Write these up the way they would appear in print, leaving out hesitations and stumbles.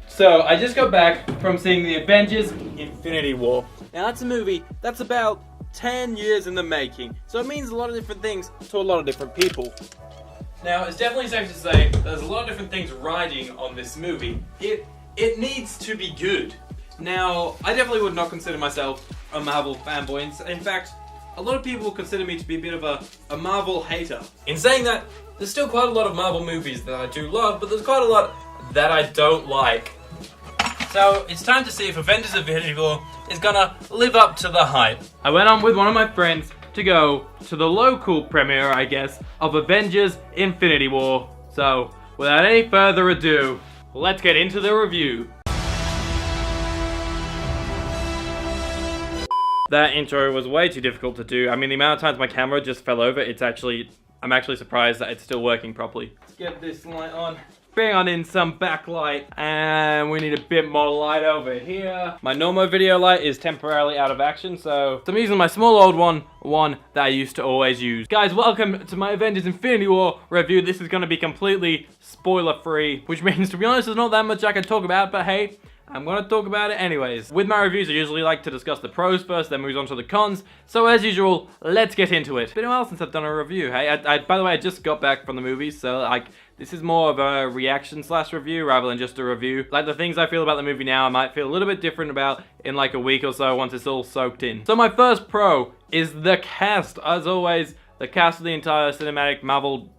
So, I just got back from seeing the Avengers Infinity War. Now, that's a movie that's about 10 years in the making, so it means a lot of different things to a lot of different people. Now, it's definitely safe to say there's a lot of different things riding on this movie. It needs to be good. Now, I definitely would not consider myself a Marvel fanboy. In fact, a lot of people consider me to be a bit of a Marvel hater. In saying that, there's still quite a lot of Marvel movies that I do love, but there's quite a lot that I don't like. So, it's time to see if Avengers Infinity War is gonna live up to the hype. I went on with one of my friends to go to the local premiere, I guess, of Avengers Infinity War. So, without any further ado, let's get into the review. That intro was way too difficult to do. I mean, the amount of times my camera just fell over, I'm actually surprised that it's still working properly. Let's get this light on. Bring on in some backlight, and we need a bit more light over here. My normal video light is temporarily out of action, so I'm using my small old one that I used to always use. Guys, welcome to my Avengers Infinity War review. This is going to be completely spoiler-free, which means, to be honest, there's not that much I can talk about, but hey, I'm going to talk about it anyways. With my reviews, I usually like to discuss the pros first, then move on to the cons. So as usual, let's get into it. It's been a while since I've done a review, hey? By the way, I just got back from the movies, so this is more of a reaction / review rather than just a review. Like, the things I feel about the movie now, I might feel a little bit different about in like a week or so once it's all soaked in. So my first pro is the cast. As always, the cast of the entire cinematic Marvel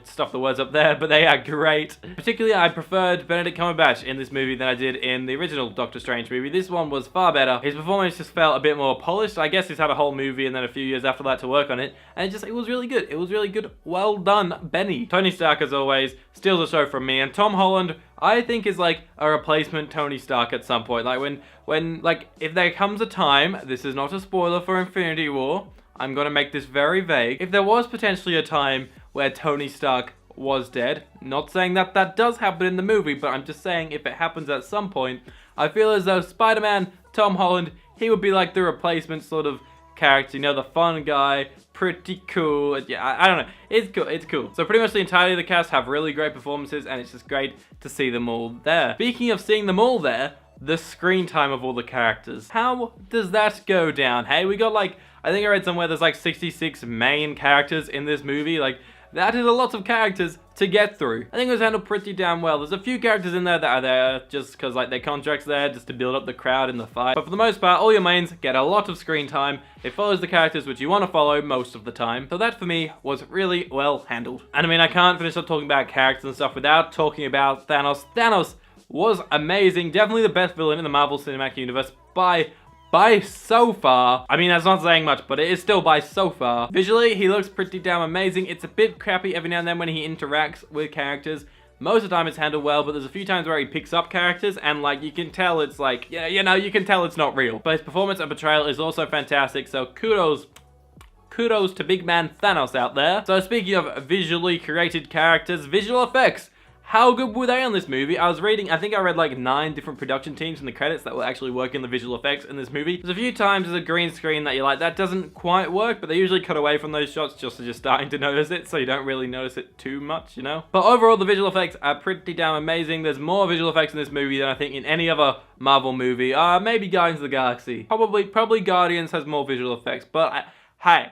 stuff the words up there, but they are great. Particularly, I preferred Benedict Cumberbatch in this movie than I did in the original Doctor Strange movie. This one was far better. His performance just felt a bit more polished. I guess he's had a whole movie and then a few years after that to work on it, and it was really good. It was really good. Well done, Benny. Tony Stark, as always, steals the show from me, and Tom Holland, I think, is like a replacement Tony Stark at some point. Like when if there comes a time, this is not a spoiler for Infinity War, I'm gonna make this very vague. If there was potentially a time where Tony Stark was dead, not saying that that does happen in the movie, but I'm just saying if it happens at some point, I feel as though Spider-Man, Tom Holland, he would be like the replacement sort of character, you know, the fun guy, pretty cool. Yeah, I don't know. It's cool. So pretty much the entirety of the cast have really great performances, and it's just great to see them all there. Speaking of seeing them all there, the screen time of all the characters. How does that go down? Hey, we got like, I think I read somewhere there's like 66 main characters in this movie. Like, that is a lot of characters to get through. I think it was handled pretty damn well. There's a few characters in there that are there just because like their contract's there just to build up the crowd in the fight. But for the most part, all your mains get a lot of screen time. It follows the characters which you want to follow most of the time. So that for me was really well handled. And I mean, I can't finish up talking about characters and stuff without talking about Thanos. Thanos was amazing. Definitely the best villain in the Marvel Cinematic Universe by so far. I mean, that's not saying much, but it is still by so far. Visually, he looks pretty damn amazing. It's a bit crappy every now and then when he interacts with characters. Most of the time it's handled well, but there's a few times where he picks up characters and like you can tell it's like, yeah, you know, you can tell it's not real. But his performance and portrayal is also fantastic, so kudos to big man Thanos out there. So speaking of visually created characters, visual effects. How good were they on this movie? I was reading, I think I read like 9 different production teams in the credits that were actually working the visual effects in this movie. There's a few times there's a green screen that you're like, that doesn't quite work, but they usually cut away from those shots just as you're starting to notice it, so you don't really notice it too much, you know? But overall, the visual effects are pretty damn amazing. There's more visual effects in this movie than I think in any other Marvel movie. Maybe Guardians of the Galaxy. Probably Guardians has more visual effects, but hey.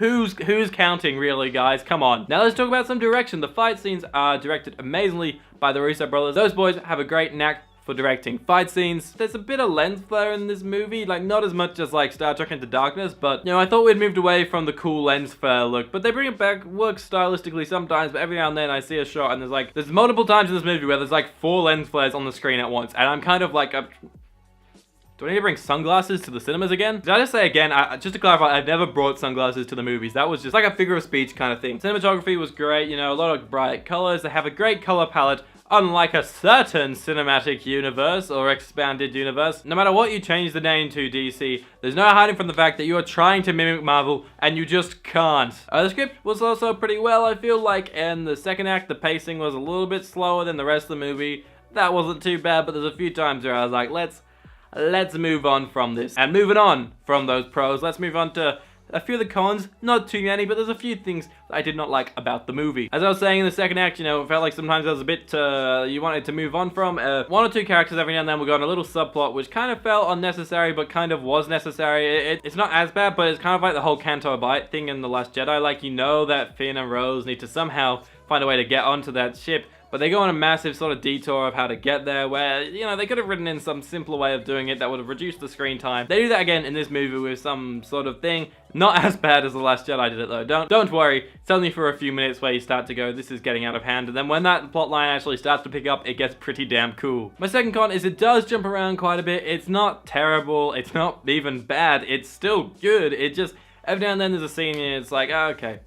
Who's counting, really, guys? Come on. Now let's talk about some direction. The fight scenes are directed amazingly by the Russo brothers. Those boys have a great knack for directing fight scenes. There's a bit of lens flare in this movie, like not as much as like Star Trek Into Darkness, but you know, I thought we'd moved away from the cool lens flare look, but they bring it back, works stylistically sometimes, but every now and then I see a shot and there's multiple times in this movie where there's like 4 lens flares on the screen at once, and I'm kind of like, do I need to bring sunglasses to the cinemas again? Did I just say again? Just to clarify, I've never brought sunglasses to the movies. That was just like a figure of speech kind of thing. Cinematography was great, you know, a lot of bright colors. They have a great color palette, unlike a certain cinematic universe or expanded universe. No matter what you change the name to, DC, there's no hiding from the fact that you are trying to mimic Marvel and you just can't. The script was also pretty well, I feel like, and the second act, the pacing was a little bit slower than the rest of the movie. That wasn't too bad, but there's a few times where I was like, let's move on from this. And moving on from those pros, let's move on to A few of the cons, not too many, but there's a few things that I did not like about the movie. As I was saying in the second act, you know, it felt like sometimes there was a bit you wanted to move on from. One or two characters every now and then will go on a little subplot, which kind of felt unnecessary, but kind of was necessary. It's not as bad, but it's kind of like the whole Canto Bight thing in The Last Jedi. Like, you know that Finn and Rose need to somehow find a way to get onto that ship, but they go on a massive sort of detour of how to get there where, you know, they could have written in some simpler way of doing it that would have reduced the screen time. They do that again in this movie with some sort of thing. Not as bad as The Last Jedi did it though. Don't worry, it's only for a few minutes where you start to go, this is getting out of hand, and then when that plot line actually starts to pick up, it gets pretty damn cool. My second con is it does jump around quite a bit. It's not terrible, it's not even bad, it's still good. It just, every now and then there's a scene and it's like, oh, okay.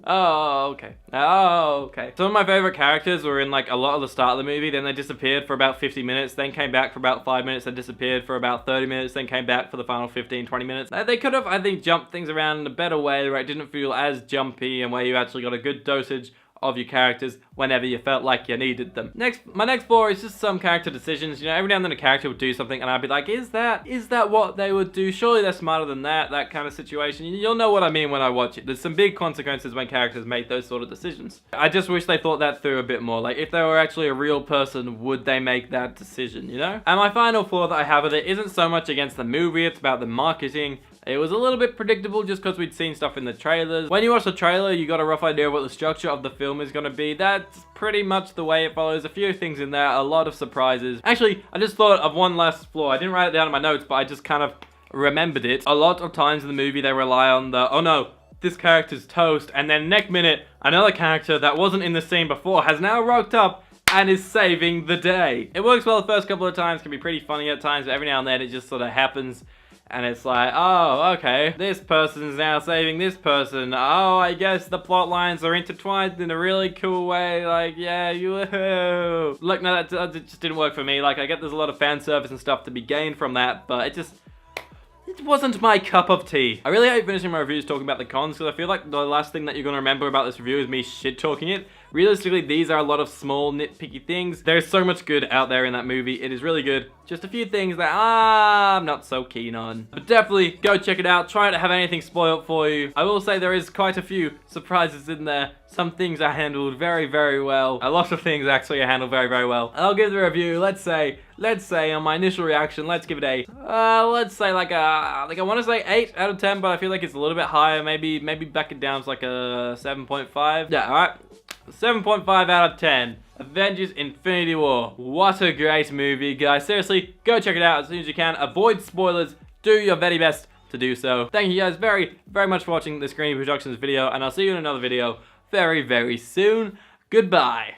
Oh, okay. Oh, okay. Some of my favorite characters were in like a lot of the start of the movie, then they disappeared for about 50 minutes, then came back for about 5 minutes, then disappeared for about 30 minutes, then came back for the final 15, 20 minutes. They could have, I think, jumped things around in a better way where it didn't feel as jumpy and where you actually got a good dosage of your characters whenever you felt like you needed them. My next flaw is just some character decisions. You know, every now and then a character would do something and I'd be like, is that what they would do? Surely they're smarter than that kind of situation. You'll know what I mean when I watch it. There's some big consequences when characters make those sort of decisions. I just wish they thought that through a bit more. Like, if they were actually a real person, would they make that decision, you know? And my final flaw that I have with it isn't so much against the movie, it's about the marketing. It was a little bit predictable just because we'd seen stuff in the trailers. When you watch the trailer, you got a rough idea of what the structure of the film is going to be. That's pretty much the way it follows. A few things in there, a lot of surprises. Actually, I just thought of one last flaw. I didn't write it down in my notes, but I just kind of remembered it. A lot of times in the movie, they rely on the, oh no, this character's toast. And then next minute, another character that wasn't in the scene before has now rocked up and is saving the day. It works well the first couple of times, can be pretty funny at times, but every now and then it just sort of happens. And it's like, oh, okay, this person's now saving this person. Oh, I guess the plot lines are intertwined in a really cool way. Like, yeah, woohoo. Look, no, that just didn't work for me. Like, I get there's a lot of fan service and stuff to be gained from that, but it wasn't my cup of tea. I really hate finishing my reviews talking about the cons, because I feel like the last thing that you're going to remember about this review is me shit-talking it. Realistically, these are a lot of small, nitpicky things. There's so much good out there in that movie. It is really good. Just a few things that I'm not so keen on. But definitely go check it out. Try not to have anything spoiled for you. I will say there is quite a few surprises in there. Some things are handled very, very well. A lot of things actually are handled very, very well. I'll give the review, let's say on my initial reaction, let's give it a, let's say like I want to say 8 out of 10, but I feel like it's a little bit higher. Maybe back it down to like a 7.5. Yeah, all right. 7.5 out of 10. Avengers Infinity War. What a great movie, guys. Seriously, go check it out as soon as you can. Avoid spoilers. Do your very best to do so. Thank you guys very, very much for watching this Greeny Productions video, and I'll see you in another video very, very soon. Goodbye.